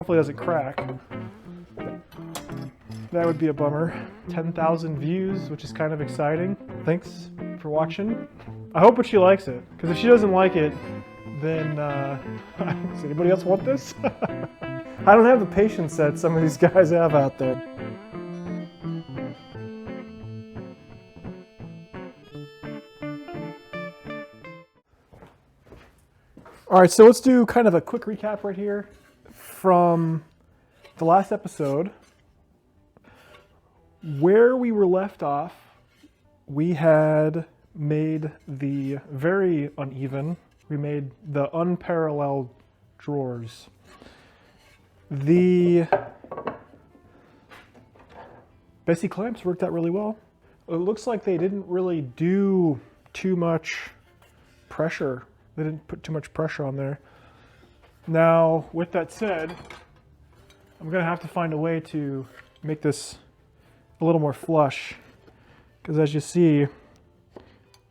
Hopefully it doesn't crack. That would be a bummer. 10,000 views, which is kind of exciting. Thanks for watching. I hope that she likes it, because if she doesn't like it, then does anybody else want this? I don't have the patience that some of these guys have out there. All right, so let's do kind of a quick recap right here from the last episode. Where we were left off, we had made the very uneven, we made the unparalleled drawers. The Bessie clamps worked out really well. It looks like they didn't really do too much pressure. They didn't put too much pressure on there. Now, with that said, I'm gonna have to find a way to make this a little more flush, because as you see,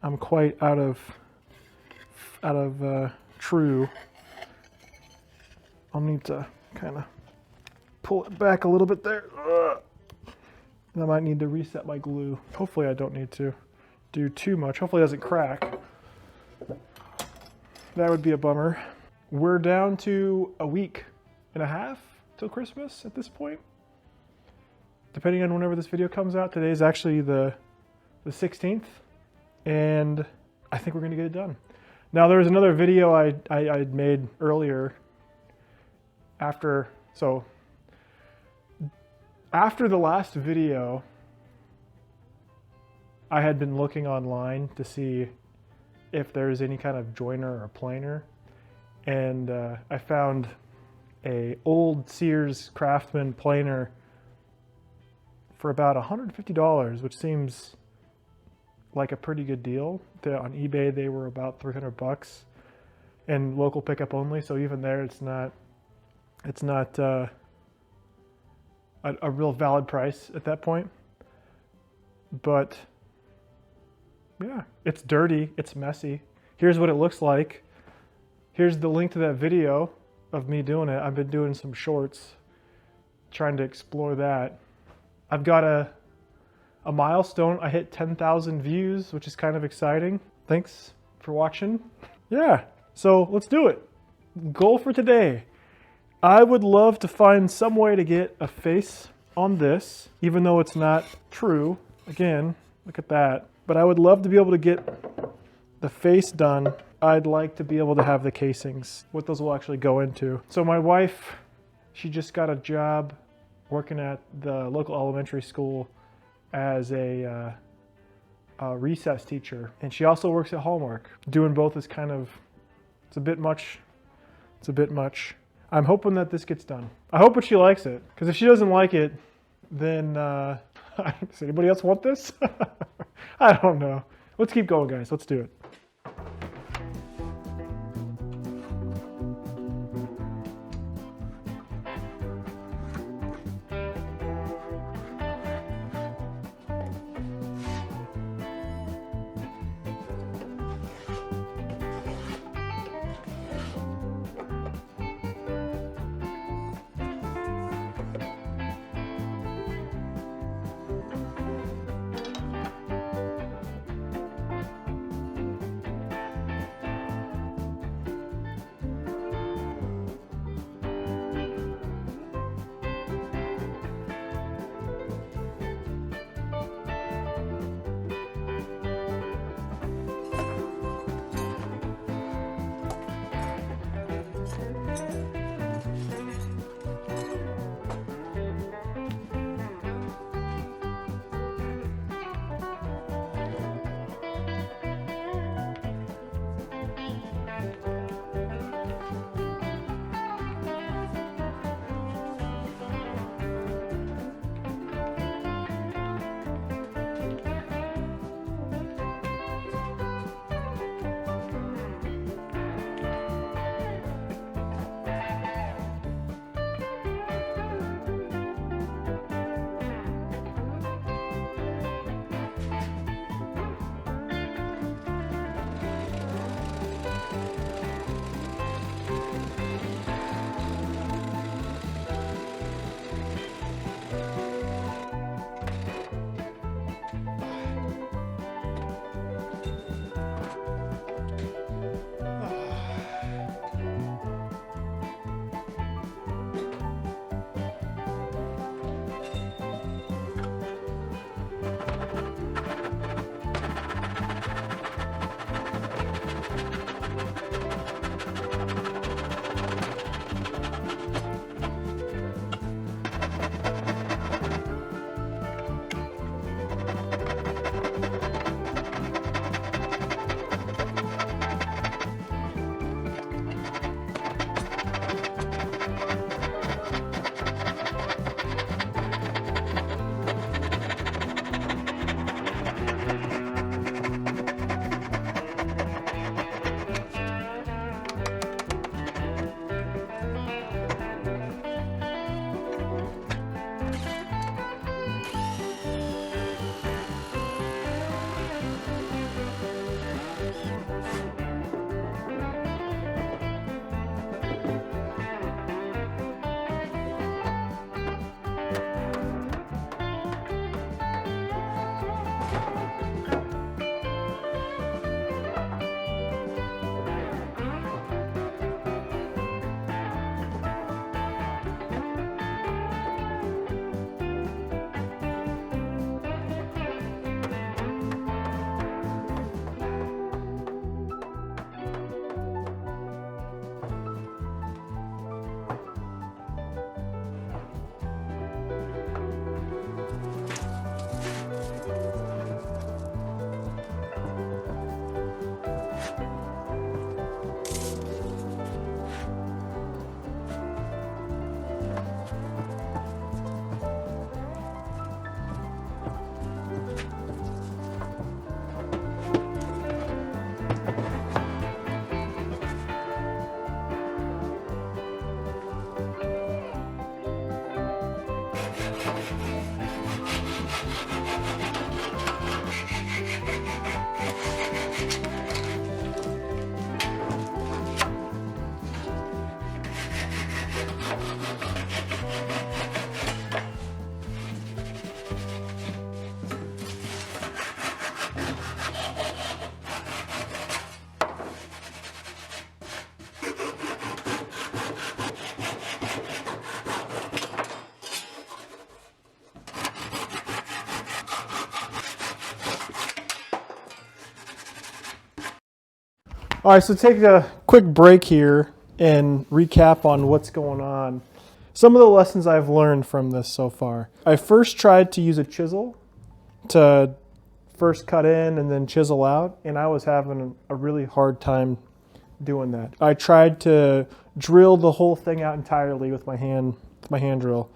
I'm quite out of true. I'll need to kind of pull it back a little bit there. I might need to reset my glue. Hopefully I don't need to do too much. Hopefully it doesn't crack. That would be a bummer. We're down to a week and a half till Christmas at this point. Depending on whenever this video comes out. Today is actually the 16th, and I think we're gonna get it done. Now there was another video I'd made earlier after the last video. I had been looking online to see if there's any kind of joiner or planer, and I found a old Sears Craftsman planer for about $150, which seems like a pretty good deal. On eBay they were about $300 and local pickup only, so even there it's not a real valid price at that point. But yeah, it's dirty, it's messy. Here's what it looks like. Here's the link to that video of me doing it. I've been doing some shorts trying to explore that. I've got a milestone. I hit 10,000 views, which is kind of exciting. Thanks for watching. Yeah, so let's do it. Goal for today. I would love to find some way to get a face on this, even though it's not true. Again, look at that. But I would love to be able to get the face done. I'd like to be able to have the casings, what those will actually go into. So my wife, she just got a job working at the local elementary school as a recess teacher. And she also works at Hallmark. Doing both is kind of, it's a bit much. It's a bit much. I'm hoping that this gets done. I hope that she likes it, because if she doesn't like it, then does anybody else want this? I don't know. Let's keep going, guys. Let's do it. All right, so take a quick break here and recap on what's going on. Some of the lessons I've learned from this so far. I first tried to use a chisel to first cut in and then chisel out, and I was having a really hard time doing that. I tried to drill the whole thing out entirely with my hand drill,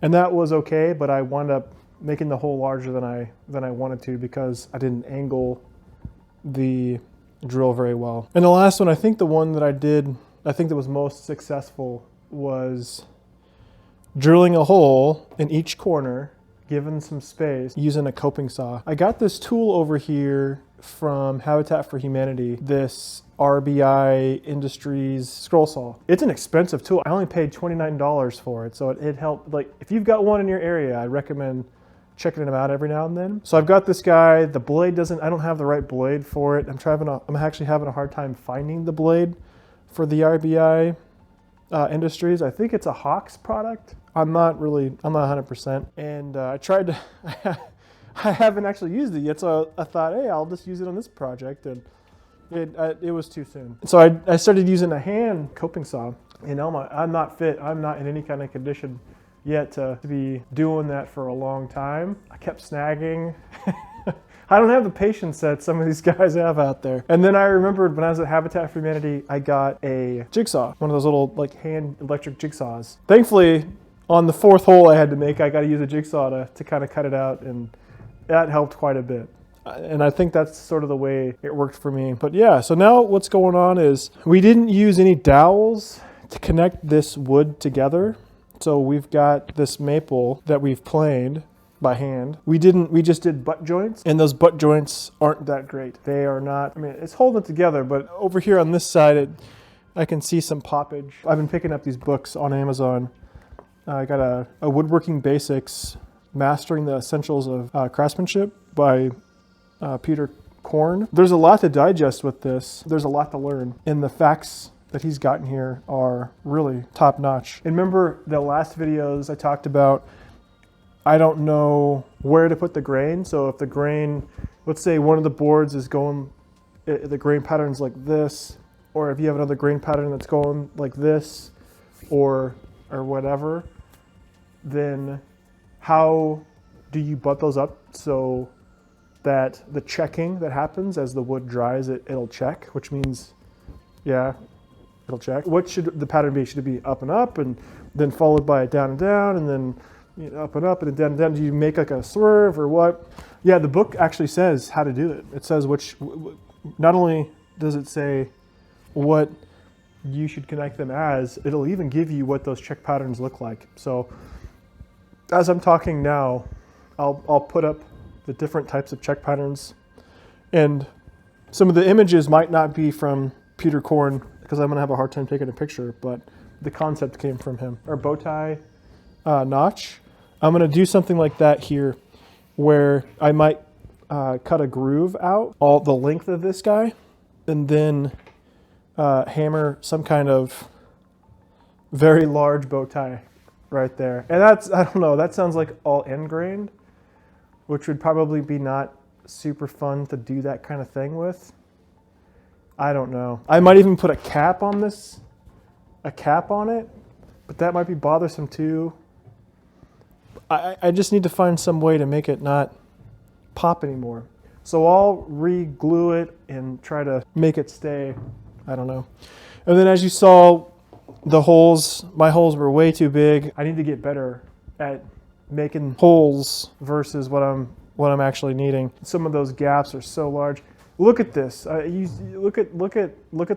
and that was okay, but I wound up making the hole larger than I wanted to because I didn't angle the drill very well. And the last one, I think the one that I think that was most successful was drilling a hole in each corner, given some space, using a coping saw. I got this tool over here from Habitat for Humanity, this RBI Industries Scroll Saw. It's an expensive tool. I only paid $29 for it, so it helped. Like, if you've got one in your area, I recommend checking them out every now and then. So I've got this guy. The blade I don't have the right blade for it. I'm actually having a hard time finding the blade for the RBI Industries. I think it's a Hawks product. I'm not 100%. And I tried to, I haven't actually used it yet, so I thought, hey, I'll just use it on this project, and it was too soon. So I started using a hand coping saw. And I'm not fit. I'm not in any kind of condition yet to be doing that for a long time. I kept snagging. I don't have the patience that some of these guys have out there. And then I remembered when I was at Habitat for Humanity, I got a jigsaw, one of those little like hand electric jigsaws. Thankfully, on the fourth hole I had to make, I got to use a jigsaw to kind of cut it out, and that helped quite a bit. And I think that's sort of the way it worked for me. But yeah, so now what's going on is we didn't use any dowels to connect this wood together. So we've got this maple that we've planed by hand. We just did butt joints, and those butt joints aren't that great. They are not, I mean, it's holding it together, but over here on this side, I can see some poppage. I've been picking up these books on Amazon. I got a Woodworking Basics, Mastering the Essentials of Craftsmanship by Peter Korn. There's a lot to digest with this. There's a lot to learn, and the facts that he's gotten here are really top notch. And remember the last videos I talked about, I don't know where to put the grain. So if the grain, let's say one of the boards is going, the grain pattern's like this, or if you have another grain pattern that's going like this, or whatever, then how do you butt those up so that the checking that happens as the wood dries, it'll check, which means, yeah, it'll check. What should the pattern be? Should it be up and up, and then followed by a down and down, and then up and up, and then down and down? Do you make like a swerve or what? Yeah, the book actually says how to do it. It says not only does it say what you should connect them as, it'll even give you what those check patterns look like. So as I'm talking now, I'll put up the different types of check patterns, and some of the images might not be from Peter Korn, because I'm gonna have a hard time taking a picture, but the concept came from him. Our bow tie notch, I'm gonna do something like that here, where I might cut a groove out all the length of this guy, and then hammer some kind of very large bow tie right there. And that's, I don't know, that sounds like all end grained, which would probably be not super fun to do that kind of thing with. I don't know. I might even put a cap on this, a cap on it, but that might be bothersome too. I just need to find some way to make it not pop anymore. So I'll re-glue it and try to make it stay. I don't know. And then as you saw, the holes, my holes were way too big. I need to get better at making holes versus what I'm actually needing. Some of those gaps are so large. Look at this. Look at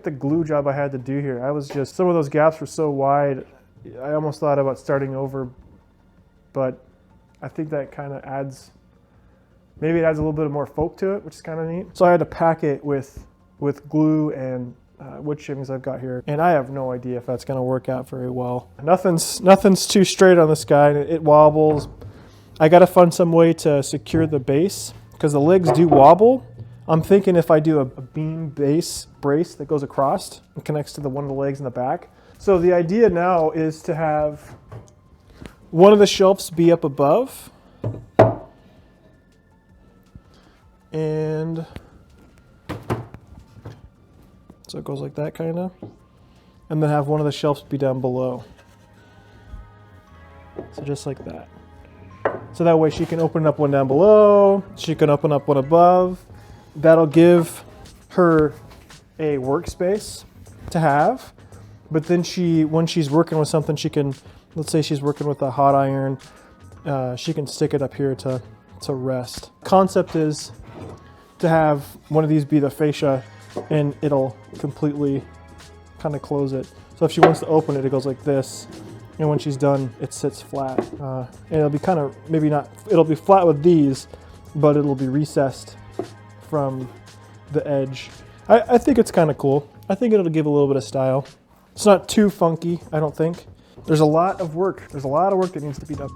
the glue job I had to do here. Some of those gaps were so wide, I almost thought about starting over, but I think that kind of maybe it adds a little bit more folk to it, which is kind of neat. So I had to pack it with glue and wood shavings I've got here, and I have no idea if that's going to work out very well. Nothing's too straight on this guy. It wobbles. I got to find some way to secure the base because the legs do wobble. I'm thinking if I do a beam base brace that goes across and connects to one of the legs in the back. So the idea now is to have one of the shelves be up above, and So it goes like that kind of. And then have one of the shelves be down below. So just like that. So that way she can open up one down below, she can open up one above. That'll give her a workspace to have. But then when she's working with something, she can, let's say she's working with a hot iron, she can stick it up here to rest. Concept is to have one of these be the fascia and it'll completely kind of close it. So if she wants to open it, it goes like this. And when she's done, it sits flat. And it'll be kind of, maybe not, it'll be flat with these, but it'll be recessed from the edge. I think it's kind of cool. I think it'll give a little bit of style. It's not too funky, I don't think. There's a lot of work. There's a lot of work that needs to be done.